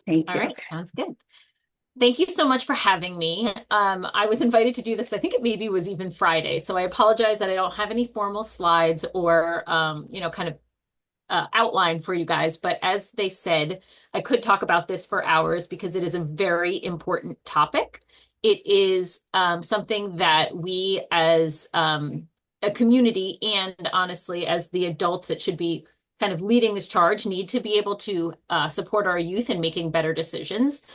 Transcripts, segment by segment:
Thank All you. right, sounds good. Thank you so much for having me. I was invited to do this, I think it maybe was even Friday, so I apologize that I don't have any formal slides or, kind of outline for you guys. But as they said, I could talk about this for hours because it is a very important topic. It is something that we as a community and honestly as the adults that should be kind of leading this charge need to be able to support our youth in making better decisions.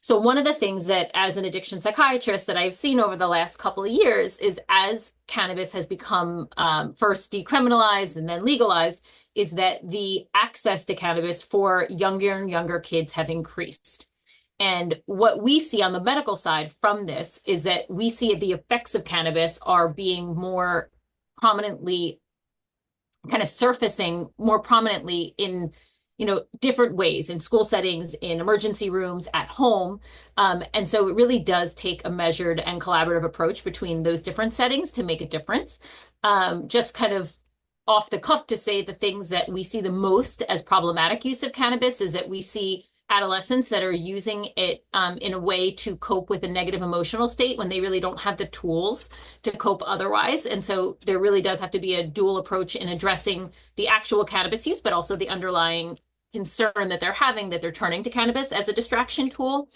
So one of the things that as an addiction psychiatrist that I've seen over the last couple of years is as cannabis has become first decriminalized and then legalized, is that the access to cannabis for younger and younger kids have increased. And what we see on the medical side from this is that we see the effects of cannabis are being more prominently kind of surfacing more prominently in different ways in school settings, in emergency rooms, at home. And so it really does take a measured and collaborative approach between those different settings to make a difference. Just kind of off the cuff to say the things that we see the most as problematic use of cannabis is that we see adolescents that are using it in a way to cope with a negative emotional state when they really don't have the tools to cope otherwise. And so there really does have to be a dual approach in addressing the actual cannabis use, but also the underlying concern that they're having that they're turning to cannabis as a distraction tool.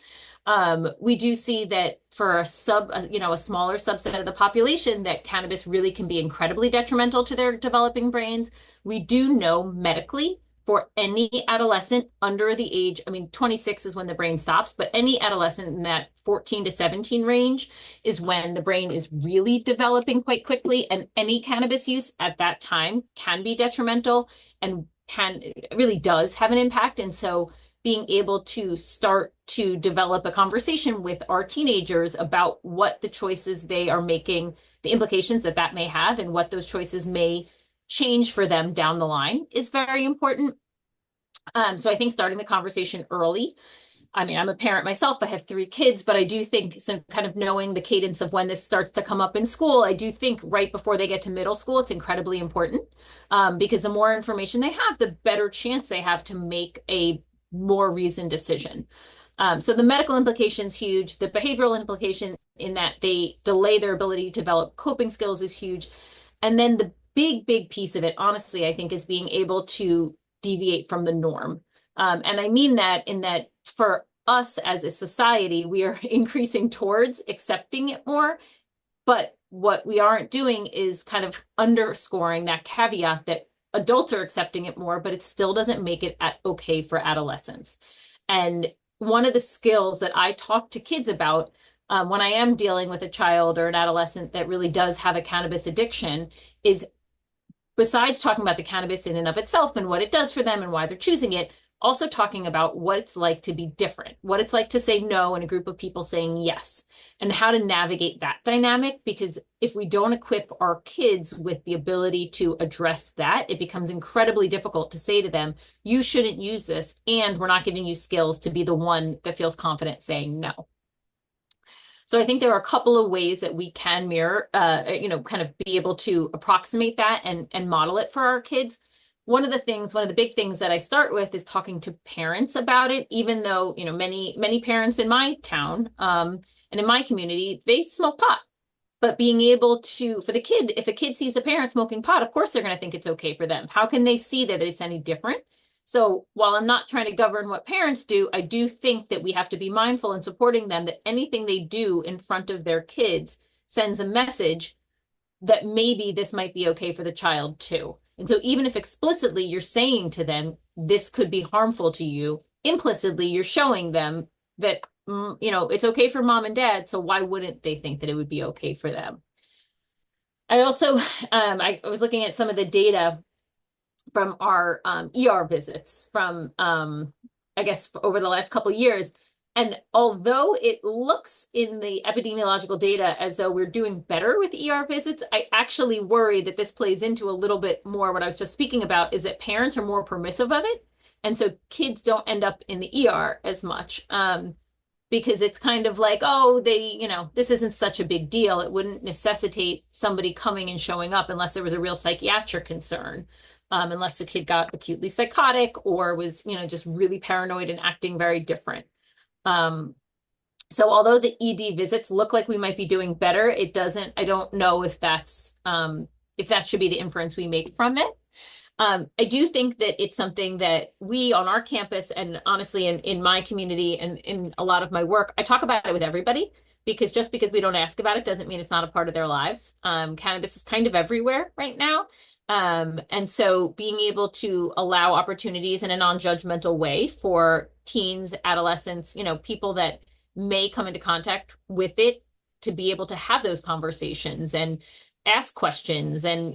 We do see that for a smaller subset of the population, that cannabis really can be incredibly detrimental to their developing brains. We do know medically for any adolescent under the age, I mean, 26 is when the brain stops, but any adolescent in that 14 to 17 range is when the brain is really developing quite quickly. And any cannabis use at that time can be detrimental and can really does have an impact. And so being able to start to develop a conversation with our teenagers about what the choices they are making, the implications that that may have, and what those choices may change for them down the line is very important. So I think starting the conversation early. I mean, I'm a parent myself. I have three kids, but I do think some kind of knowing the cadence of when this starts to come up in school, I do think right before they get to middle school, it's incredibly important because the more information they have, the better chance they have to make a more reasoned decision. So the medical implication is huge. The behavioral implication in that they delay their ability to develop coping skills is huge. And then the big piece of it, honestly, I think is being able to deviate from the norm. And I mean that in that for us as a society, we are increasing towards accepting it more. But what we aren't doing is kind of underscoring that caveat that adults are accepting it more, but it still doesn't make it okay for adolescents. And one of the skills that I talk to kids about when I am dealing with a child or an adolescent that really does have a cannabis addiction is besides talking about the cannabis in and of itself and what it does for them and why they're choosing it, also talking about what it's like to be different, what it's like to say no in a group of people saying yes, and how to navigate that dynamic. Because if we don't equip our kids with the ability to address that, it becomes incredibly difficult to say to them, you shouldn't use this, and we're not giving you skills to be the one that feels confident saying no. So I think there are a couple of ways that we can mirror, kind of be able to approximate that and model it for our kids. One of the big things that I start with is talking to parents about it, even though, many parents in my town, and in my community, they smoke pot. But being able to, for the kid, if a kid sees a parent smoking pot, of course they're going to think it's okay for them. How can they see that it's any different? So while I'm not trying to govern what parents do, I do think that we have to be mindful in supporting them that anything they do in front of their kids sends a message that maybe this might be okay for the child too. And so even if explicitly you're saying to them, this could be harmful to you, implicitly you're showing them that, it's okay for mom and dad. So why wouldn't they think that it would be okay for them? I also, I was looking at some of the data from our ER visits from, I guess, over the last couple of years. And although it looks in the epidemiological data as though we're doing better with ER visits, I actually worry that this plays into a little bit more what I was just speaking about is that parents are more permissive of it. And so kids don't end up in the ER as much because it's kind of like, oh, this isn't such a big deal. It wouldn't necessitate somebody coming and showing up unless there was a real psychiatric concern. unless the kid got acutely psychotic or was, just really paranoid and acting very different. So although the ED visits look like we might be doing better, I don't know if that should be the inference we make from it. I do think that it's something that we on our campus and honestly in my community and in a lot of my work, I talk about it with everybody because just because we don't ask about it doesn't mean it's not a part of their lives. Cannabis is kind of everywhere right now. And so being able to allow opportunities in a non-judgmental way for teens, adolescents, people that may come into contact with it to be able to have those conversations and ask questions and,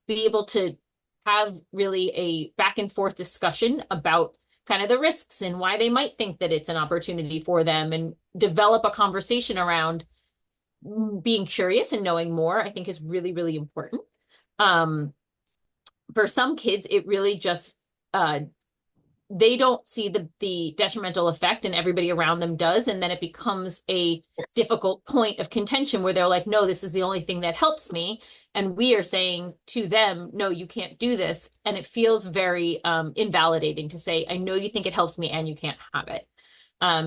be able to have really a back and forth discussion about kind of the risks and why they might think that it's an opportunity for them and develop a conversation around being curious and knowing more, I think is really, really important. Um, for some kids, it really just they don't see the detrimental effect and everybody around them does. And then it becomes a difficult point of contention where they're like, no, this is the only thing that helps me. And we are saying to them, no, you can't do this. And it feels very invalidating to say, I know you think it helps me and you can't have it.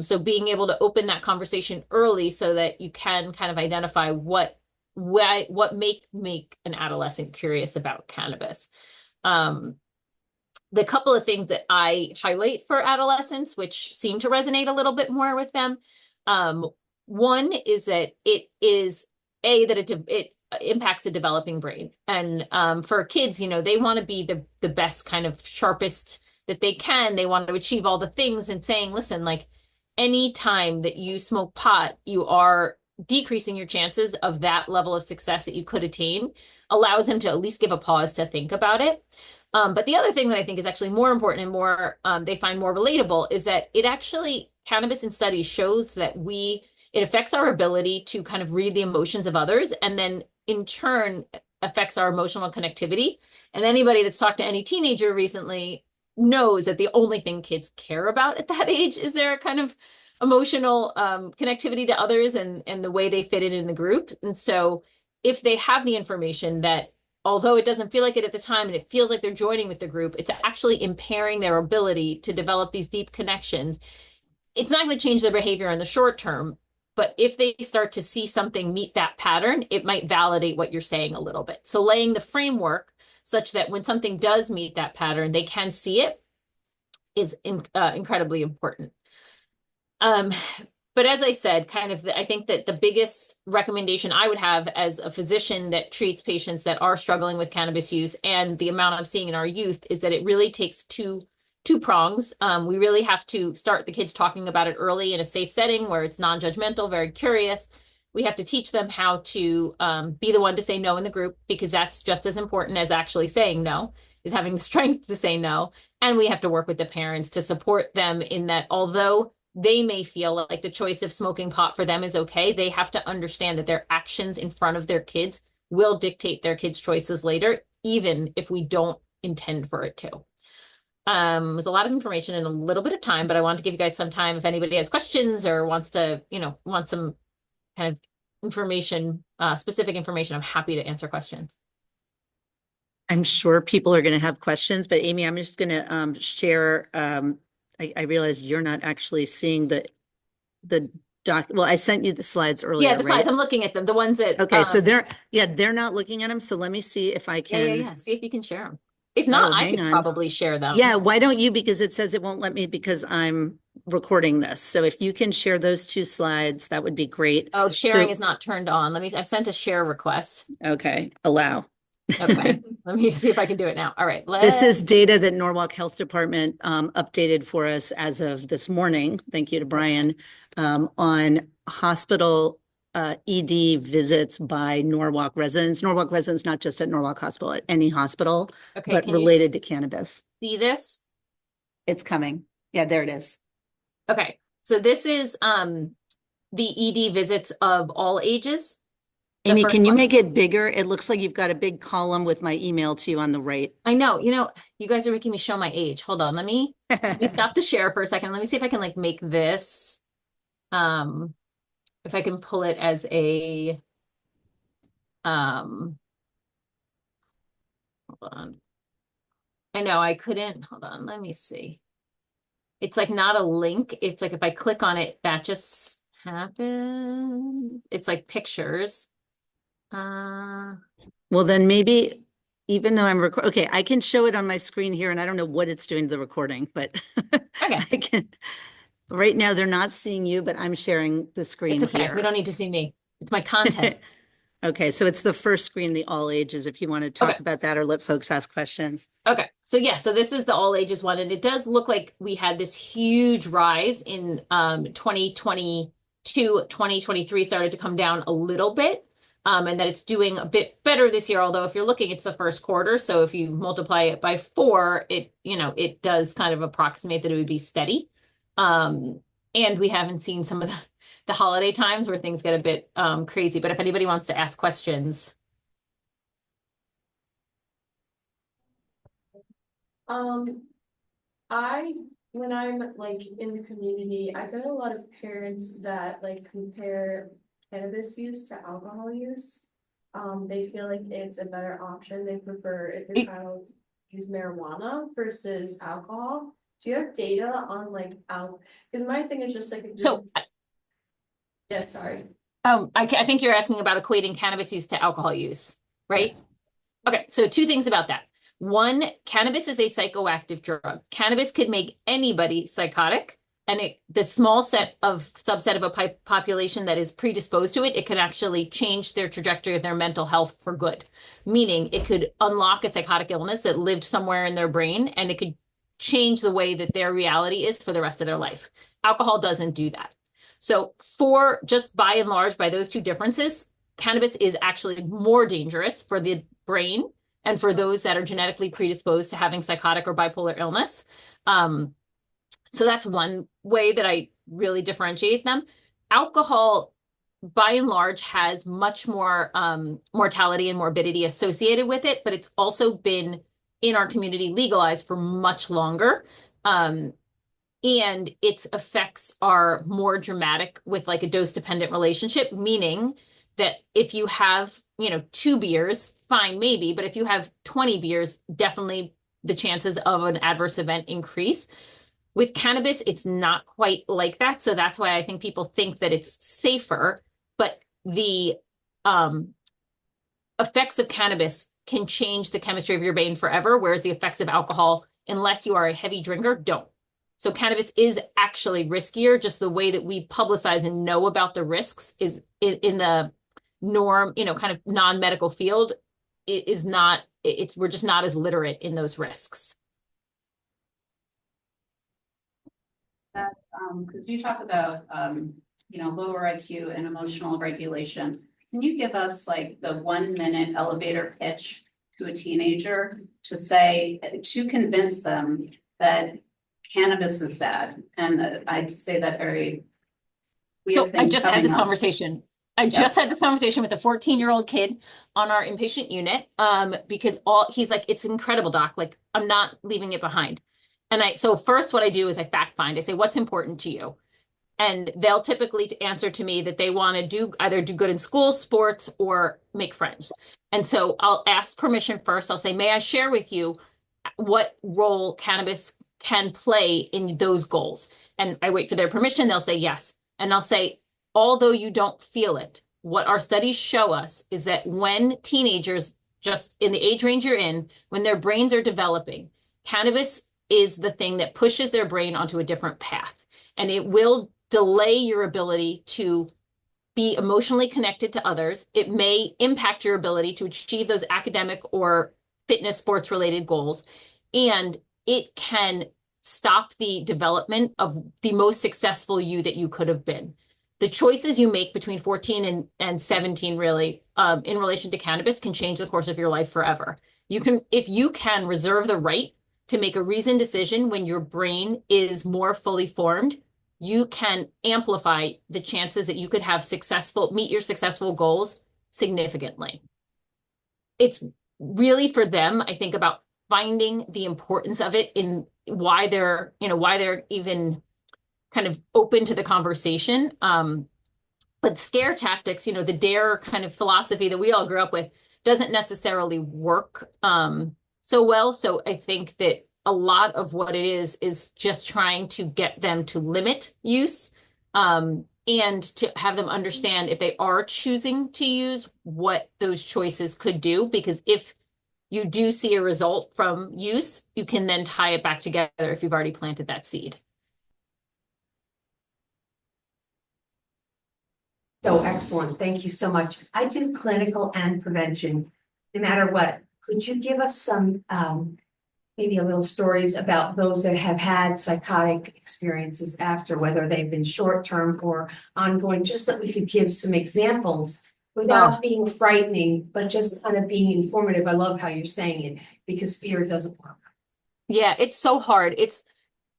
So being able to open that conversation early so that you can kind of identify what make an adolescent curious about cannabis. The couple of things that I highlight for adolescents, which seem to resonate a little bit more with them. One is that it is that it impacts the developing brain. And for kids, they want to be the best kind of sharpest that they can. They want to achieve all the things and saying, listen, like any time that you smoke pot, you are decreasing your chances of that level of success that you could attain, allows them to at least give a pause to think about it. But the other thing that I think is actually more important and more they find more relatable is that cannabis in studies shows that it affects our ability to kind of read the emotions of others and then in turn affects our emotional connectivity. And anybody that's talked to any teenager recently knows that the only thing kids care about at that age is their kind of emotional connectivity to others and the way they fit in the group. And so if they have the information that although it doesn't feel like it at the time and it feels like they're joining with the group, it's actually impairing their ability to develop these deep connections. It's not going to change their behavior in the short term, but if they start to see something meet that pattern, it might validate what you're saying a little bit. So laying the framework such that when something does meet that pattern, they can see it is incredibly important. But as I said, I think that the biggest recommendation I would have as a physician that treats patients that are struggling with cannabis use and the amount I'm seeing in our youth is that it really takes two prongs. We really have to start the kids talking about it early in a safe setting where it's non-judgmental, very curious. We have to teach them how to be the one to say no in the group because that's just as important as actually saying no, is having the strength to say no. And we have to work with the parents to support them in that although they may feel like the choice of smoking pot for them is okay, they have to understand that their actions in front of their kids will dictate their kids' choices later, even if we don't intend for it to. There's a lot of information in a little bit of time, but I want to give you guys some time if anybody has questions or wants to, want some kind of information, specific information. I'm happy to answer questions. I'm sure people are going to have questions, but Amy, I'm just going to share. I realize you're not actually seeing the doc. Well, I sent you the slides earlier. Yeah, the slides. I'm looking at them. The ones that. Okay, so they're not looking at them. So let me see if I can. Yeah. See if you can share them. If not, I could probably share them. Yeah, why don't you? Because it says it won't let me because I'm recording this. So if you can share those two slides, that would be great. Oh, sharing is not turned on. I sent a share request. Okay, allow. Okay, let me see if I can do it now. All right. This is data that Norwalk Health Department updated for us as of this morning. Thank you to Brian on hospital ED visits by Norwalk residents. Norwalk residents, not just at Norwalk Hospital, at any hospital, but related to cannabis. See this? It's coming. Yeah, there it is. Okay, so this is the ED visits of all ages. Amy, can you make it bigger? It looks like you've got a big column with my email to you on the right. I know. You guys are making me show my age. Hold on. Let me stop the share for a second. Let me see if I can make this. If I can pull it as a hold on. I know I couldn't, hold on, let me see. It's like not a link. It's like if I click on it, that just happens. It's like pictures. Uh, Well, then maybe even though okay, I can show it on my screen here and I don't know what it's doing to the recording, but okay. I can, right now they're not seeing you, but I'm sharing the It's screen okay. We here. don't need to see me. It's my content. Okay, so it's the first screen, the all ages, if you want to Okay. talk about that or let folks ask questions. Okay. So yeah, so this is the all ages one, and it does look like we had this huge rise in 2022, 2023 started to come down a little bit. And that it's doing a bit better this year, although if you're looking, it's the first quarter. So if you multiply it by four, it does kind of approximate that it would be steady. And we haven't seen some of the holiday times where things get a bit crazy. But if anybody wants to ask questions. Um, I, when I'm like in the community, I get a lot of parents that like compare cannabis use to alcohol use. They feel like it's a better option. They prefer if their child use marijuana versus alcohol. Do you have data on like because my thing is just like if So yeah, sorry. I think you're asking about equating cannabis use to alcohol use, right? Yeah. Okay, so two things about that. One, cannabis is a psychoactive drug. Cannabis could make anybody psychotic, and the small subset of a population that is predisposed to it, it can actually change their trajectory of their mental health for good. Meaning, it could unlock a psychotic illness that lived somewhere in their brain, and it could change the way that their reality is for the rest of their life. Alcohol doesn't do that. So for just by and large, by those two differences, cannabis is actually more dangerous for the brain and for those that are genetically predisposed to having psychotic or bipolar illness. So that's one way that I really differentiate them. Alcohol, by and large, has much more mortality and morbidity associated with it, but it's also been in our community legalized for much longer. And its effects are more dramatic with like a dose dependent relationship, meaning that if you have, 2 beers, fine, maybe, but if you have 20 beers, definitely the chances of an adverse event increase. With cannabis, it's not quite like that. So that's why I think people think that it's safer, but the effects of cannabis can change the chemistry of your brain forever, whereas the effects of alcohol, unless you are a heavy drinker, don't. So cannabis is actually riskier. Just the way that we publicize and know about the risks is in the norm, kind of non-medical field, it is not, we're just not as literate in those risks. That, because you talk about, lower IQ and emotional regulation. Can you give us like the 1 minute elevator pitch to a teenager to convince them that cannabis is bad? And I say that very. So I just had this conversation. I just had this conversation with a 14-year-old kid on our inpatient unit, because he's like, it's incredible, doc. Like, I'm not leaving it behind. And so first what I do is I fact find. I say, what's important to you? And they'll typically answer to me that they want to either do good in school, sports, or make friends. And so I'll ask permission first. I'll say, may I share with you what role cannabis can play in those goals? And I wait for their permission. They'll say yes. And I'll say, although you don't feel it, what our studies show us is that when teenagers, just in the age range you're in, when their brains are developing, cannabis is the thing that pushes their brain onto a different path. And it will delay your ability to be emotionally connected to others. It may impact your ability to achieve those academic or fitness sports related goals. And it can stop the development of the most successful you that you could have been. The choices you make between 14 and 17 really, in relation to cannabis, can change the course of your life forever. If you can reserve the right to make a reasoned decision when your brain is more fully formed, you can amplify the chances that you could have meet your successful goals significantly. It's really for them, I think, about finding the importance of it in why they're even kind of open to the conversation. But scare tactics, the dare kind of philosophy that we all grew up with doesn't necessarily work so well. So I think that a lot of what it is just trying to get them to limit use, and to have them understand if they are choosing to use, what those choices could do. Because if you do see a result from use, you can then tie it back together if you've already planted that seed. So excellent. Thank you so much. I do clinical and prevention, no matter what. Could you give us some, maybe a little stories about those that have had psychotic experiences after, whether they've been short-term or ongoing, just that we could give some examples without being frightening, but just kind of being informative. I love how you're saying it, because fear doesn't work. Yeah, it's so hard.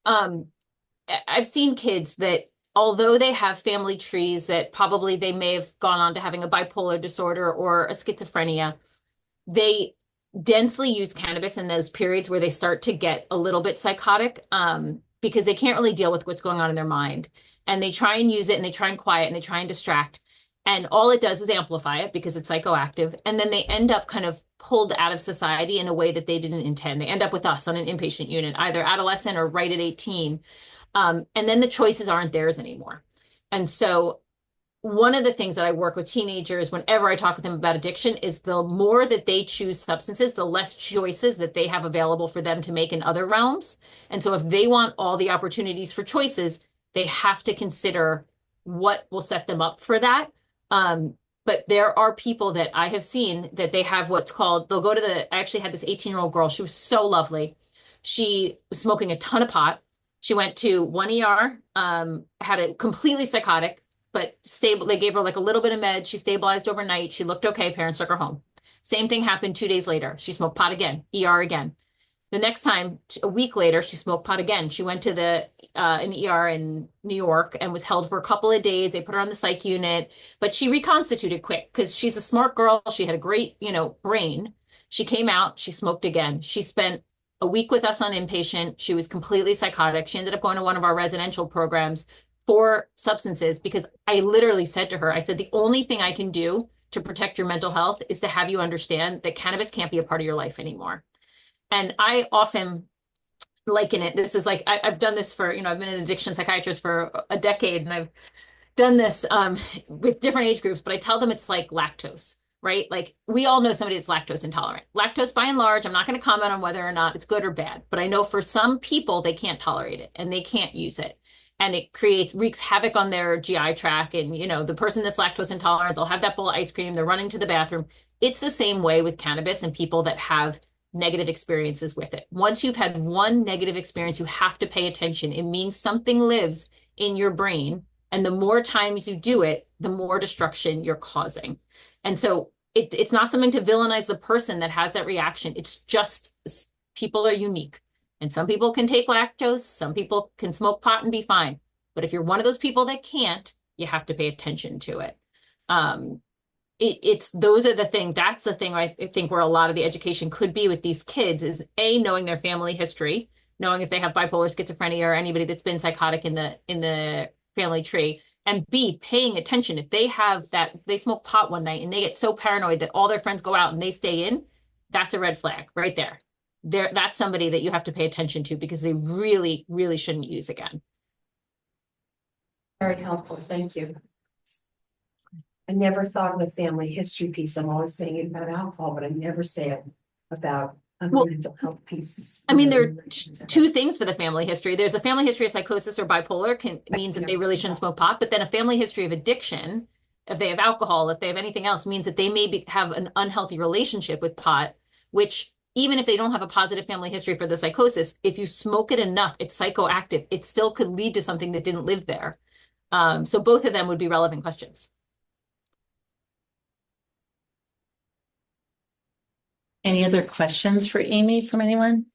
I've seen kids that, although they have family trees that probably they may have gone on to having a bipolar disorder or a schizophrenia, they densely use cannabis in those periods where they start to get a little bit psychotic, because they can't really deal with what's going on in their mind. And they try and use it, and they try and quiet, and they try and distract. And all it does is amplify it because it's psychoactive. And then they end up kind of pulled out of society in a way that they didn't intend. They end up with us on an inpatient unit, either adolescent or right at 18. And then the choices aren't theirs anymore. And so one of the things that I work with teenagers whenever I talk with them about addiction is the more that they choose substances, the less choices that they have available for them to make in other realms. And so if they want all the opportunities for choices, they have to consider what will set them up for that. But there are people that I have seen that they have what's called, they'll go to I actually had this 18-year-old girl. She was so lovely. She was smoking a ton of pot. She went to one ER, had a completely psychotic, but stable. They gave her like a little bit of meds. She stabilized overnight. She looked okay. Parents took her home. Same thing happened 2 days later. She smoked pot again, ER again. The next time, a week later, she smoked pot again. She went to an ER in New York and was held for a couple of days. They put her on the psych unit, but she reconstituted quick because she's a smart girl. She had a great, brain. She came out, she smoked again. She spent a week with us on inpatient. She was completely psychotic. She ended up going to one of our residential programs for substances because I literally said to her, I said, the only thing I can do to protect your mental health is to have you understand that cannabis can't be a part of your life anymore. And I often liken it. This is like, I've done this for, I've been an addiction psychiatrist for a decade, and I've done this with different age groups, but I tell them it's like lactose, right? Like we all know somebody that's lactose intolerant. Lactose by and large, I'm not going to comment on whether or not it's good or bad, but I know for some people, they can't tolerate it and they can't use it. And it wreaks havoc on their GI tract. And, the person that's lactose intolerant, they'll have that bowl of ice cream, they're running to the bathroom. It's the same way with cannabis and people that have negative experiences with it. Once you've had one negative experience, you have to pay attention. It means something lives in your brain. And the more times you do it, the more destruction you're causing. And so it's not something to villainize the person that has that reaction. It's just people are unique. And some people can take lactose, some people can smoke pot and be fine. But if you're one of those people that can't, you have to pay attention to it. Those are the thing. That's the thing I think where a lot of the education could be with these kids is A, knowing their family history, knowing if they have bipolar, schizophrenia, or anybody that's been psychotic in the family tree, and B, paying attention. If they smoke pot one night and they get so paranoid that all their friends go out and they stay in, that's a red flag right there. That's somebody that you have to pay attention to because they really, really shouldn't use again. Very helpful. Thank you. I never thought of the family history piece. I'm always saying it about alcohol, but I never say it about mental health pieces. I mean, there are two things for the family history. There's a family history of psychosis or bipolar means that they really shouldn't smoke pot, but then a family history of addiction, if they have alcohol, if they have anything else, means that they may have an unhealthy relationship with pot, which even if they don't have a positive family history for the psychosis, if you smoke it enough, it's psychoactive. It still could lead to something that didn't live there. So both of them would be relevant questions. Any other questions for Amy from anyone?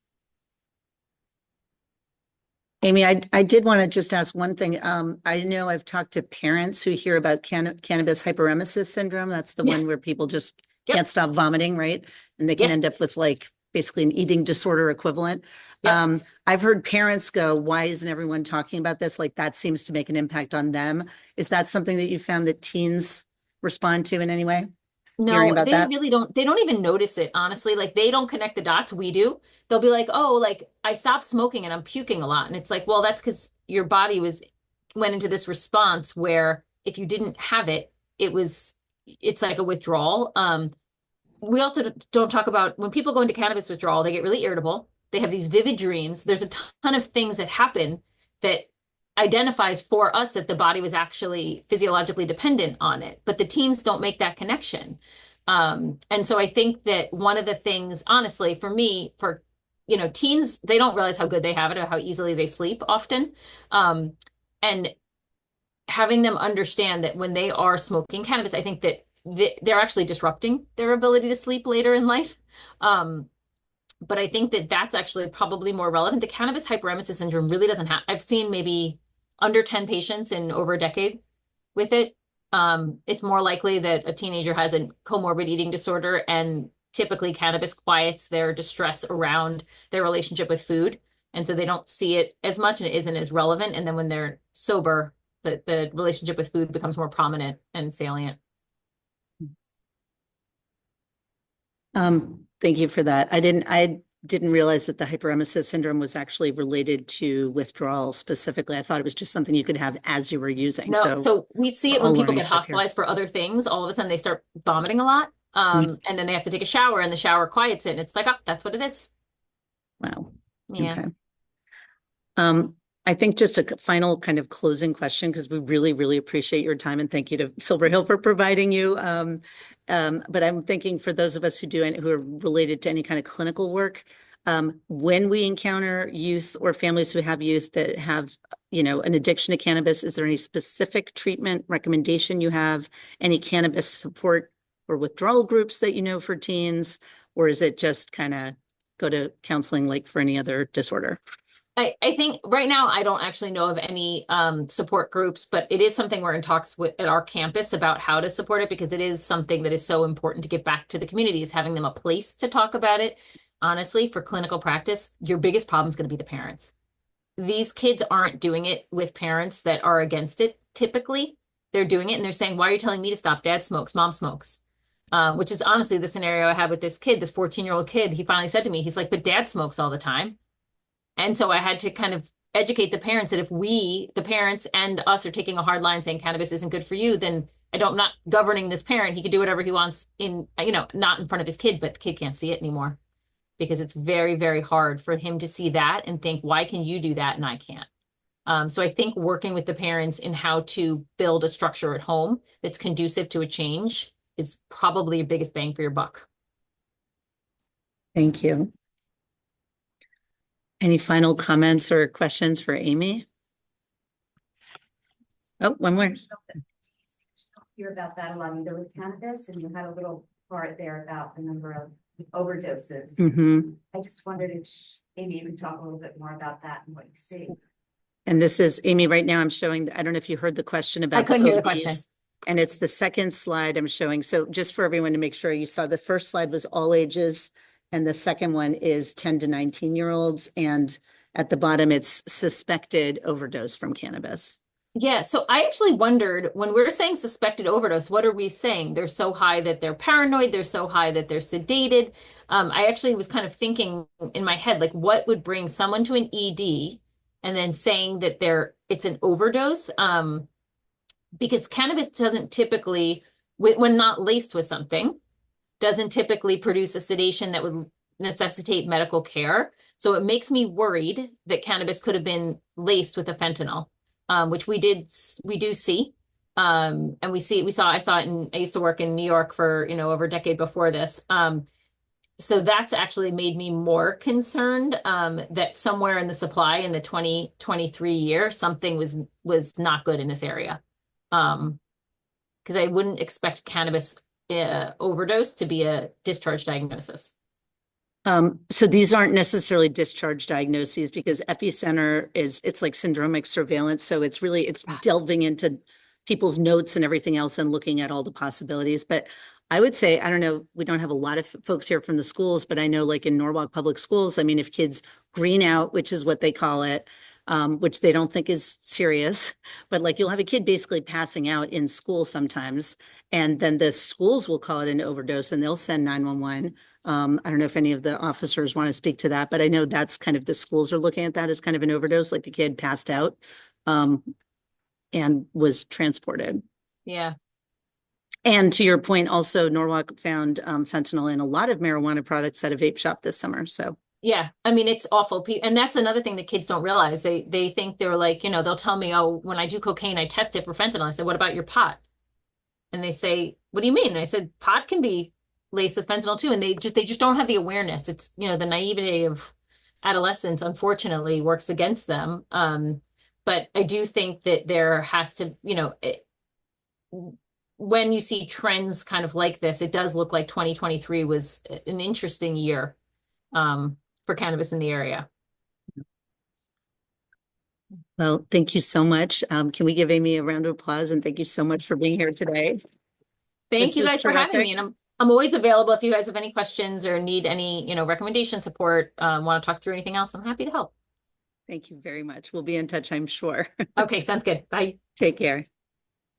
Amy, I did want to just ask one thing. I know I've talked to parents who hear about cannabis hyperemesis syndrome. That's the one where people just can't stop vomiting, right? And they can end up with like basically an eating disorder equivalent. I've heard parents go, why isn't everyone talking about this? Like that seems to make an impact on them. Is that something that you found that teens respond to in any way? hearing No, about they that? really don't, they don't even notice it, honestly. Like they don't connect the dots. We do. They'll be like, oh, like I stopped smoking and I'm puking a lot. And it's like, well, that's because your body went into this response where if you didn't have it, it's like a withdrawal. We also don't talk about when people go into cannabis withdrawal, they get really irritable. They have these vivid dreams. There's a ton of things that happen that identifies for us that the body was actually physiologically dependent on it, but the teens don't make that connection. And so I think that one of the things, honestly, for me, for teens, they don't realize how good they have it or how easily they sleep often. And having them understand that when they are smoking cannabis, I think that they're actually disrupting their ability to sleep later in life. But I think that that's actually probably more relevant. The cannabis hyperemesis syndrome really doesn't have, I've seen maybe under 10 patients in over a decade with it. It's more likely that a teenager has a comorbid eating disorder, and typically cannabis quiets their distress around their relationship with food. And so they don't see it as much and it isn't as relevant. And then when they're sober, the relationship with food becomes more prominent and salient. Thank you for that. I didn't realize that the hyperemesis syndrome was actually related to withdrawal specifically. I thought it was just something you could have as you were using. No, so we see it we're all when people learning get stuff here. hospitalized for other things. All of a sudden they start vomiting a lot. And then they have to take a shower and the shower quiets it. And it's like, oh, that's what it is. Wow. Yeah. Okay. I think just a final kind of closing question, because we really, really appreciate your time, and thank you to Silver Hill for providing you. But I'm thinking for those of us who are related to any kind of clinical work, when we encounter youth or families who have youth that have, an addiction to cannabis, is there any specific treatment recommendation you have? Any cannabis support or withdrawal groups that you know for teens? Or is it just kind of go to counseling like for any other disorder? I think right now I don't actually know of any support groups, but it is something we're in talks with at our campus about how to support it, because it is something that is so important to get back to the communities, having them a place to talk about it. Honestly, for clinical practice, your biggest problem is going to be the parents. These kids aren't doing it with parents that are against it. Typically, they're doing it and they're saying, why are you telling me to stop? Dad smokes, mom smokes. Which is honestly the scenario I had with this kid, this 14-year-old kid. He finally said to me, he's like, but dad smokes all the time. And so I had to kind of educate the parents that if we, the parents and us, are taking a hard line saying cannabis isn't good for you, then I'm not governing this parent. He can do whatever he wants not in front of his kid, but the kid can't see it anymore, because it's very, very hard for him to see that and think, why can you do that and I can't? So I think working with the parents in how to build a structure at home that's conducive to a change is probably your biggest bang for your buck. Thank you. Any final comments or questions for Amy? Oh, one more. Hear about that a lot either with cannabis, and you had a little part there about the number of overdoses. I just wondered if Amy, you could talk a little bit more about that and what you see. And this is Amy right now. I'm showing, I don't know if you heard the question about I couldn't hear the ODs, question. and it's the second slide I'm showing. So just for everyone to make sure you saw, the first slide was all ages, and the second one is 10 to 19-year-olds. And at the bottom, it's suspected overdose from cannabis. Yeah, so I actually wondered, when we're saying suspected overdose, what are we saying? They're so high that they're paranoid, they're so high that they're sedated. I actually was kind of thinking in my head, like, what would bring someone to an ED and then saying that it's an overdose? Because cannabis doesn't typically, when not laced with something, doesn't typically produce a sedation that would necessitate medical care. So it makes me worried that cannabis could have been laced with a fentanyl, which we do see. And I saw it I used to work in New York for, over a decade before this. So that's actually made me more concerned that somewhere in the supply in the 2023 year, something was not good in this area. Because I wouldn't expect cannabis overdose to be a discharge diagnosis. So these aren't necessarily discharge diagnoses, because epicenter it's like syndromic surveillance. So it's delving into people's notes and everything else and looking at all the possibilities. But I would say, I don't know, we don't have a lot of folks here from the schools, but I know like in Norwalk Public Schools, I mean, if kids green out, which is what they call it, which they don't think is serious. But like you'll have a kid basically passing out in school sometimes, and then the schools will call it an overdose and they'll send 911. I don't know if any of the officers want to speak to that, but I know that's kind of the schools are looking at that as kind of an overdose, like the kid passed out and was transported. Yeah. And to your point, also Norwalk found fentanyl in a lot of marijuana products at a vape shop this summer. So Yeah, I mean, it's awful. And that's another thing that kids don't realize. They think they're like, you know, they'll tell me, oh, when I do cocaine, I test it for fentanyl. I said, what about your pot? And they say, what do you mean? And I said, pot can be laced with fentanyl too. And they just don't have the awareness. It's, you know, the naivety of adolescence, unfortunately, works against them. But I do think that there has to, you know, when you see trends kind of like this, it does look like 2023 was an interesting year for cannabis in the area. well, thank you so much. Can we give Amy a round of applause and thank you so much for being here today? Thank This you was guys for having terrific. me. And I'm always available if you guys have any questions or need any, you know, recommendation support, want to talk through anything else, I'm happy to help. Thank you very much. We'll be in touch, I'm sure. Okay, sounds good. Bye. Take care.